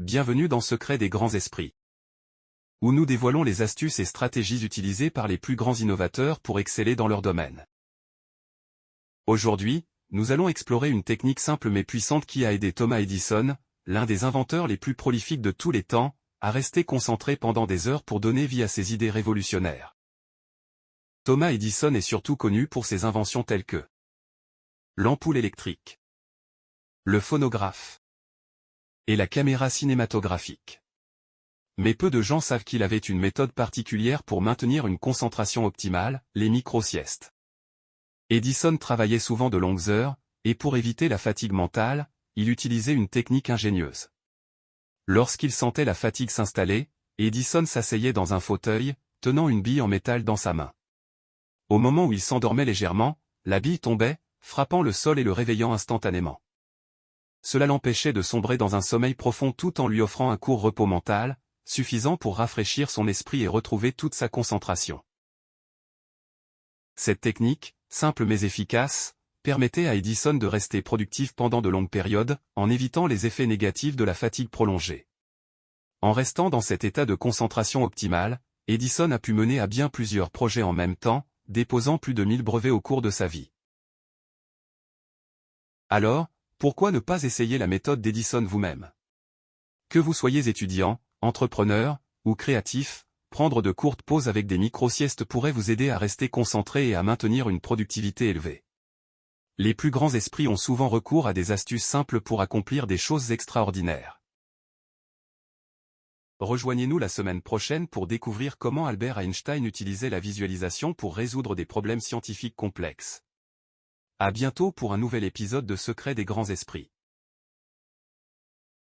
Bienvenue dans Secret des grands esprits, où nous dévoilons les astuces et stratégies utilisées par les plus grands innovateurs pour exceller dans leur domaine. Aujourd'hui, nous allons explorer une technique simple mais puissante qui a aidé Thomas Edison, l'un des inventeurs les plus prolifiques de tous les temps, à rester concentré pendant des heures pour donner vie à ses idées révolutionnaires. Thomas Edison est surtout connu pour ses inventions telles que l'ampoule électrique, le phonographe et la caméra cinématographique. Mais peu de gens savent qu'il avait une méthode particulière pour maintenir une concentration optimale, les micro-siestes. Edison travaillait souvent de longues heures, et pour éviter la fatigue mentale, il utilisait une technique ingénieuse. Lorsqu'il sentait la fatigue s'installer, Edison s'asseyait dans un fauteuil, tenant une bille en métal dans sa main. Au moment où il s'endormait légèrement, la bille tombait, frappant le sol et le réveillant instantanément. Cela l'empêchait de sombrer dans un sommeil profond tout en lui offrant un court repos mental, suffisant pour rafraîchir son esprit et retrouver toute sa concentration. Cette technique, simple mais efficace, permettait à Edison de rester productif pendant de longues périodes, en évitant les effets négatifs de la fatigue prolongée. En restant dans cet état de concentration optimale, Edison a pu mener à bien plusieurs projets en même temps, déposant plus de 1000 brevets au cours de sa vie. Alors, pourquoi ne pas essayer la méthode d'Edison vous-même? Que vous soyez étudiant, entrepreneur, ou créatif, prendre de courtes pauses avec des micro-siestes pourrait vous aider à rester concentré et à maintenir une productivité élevée. Les plus grands esprits ont souvent recours à des astuces simples pour accomplir des choses extraordinaires. Rejoignez-nous la semaine prochaine pour découvrir comment Albert Einstein utilisait la visualisation pour résoudre des problèmes scientifiques complexes. À bientôt pour un nouvel épisode de Secret des grands esprits.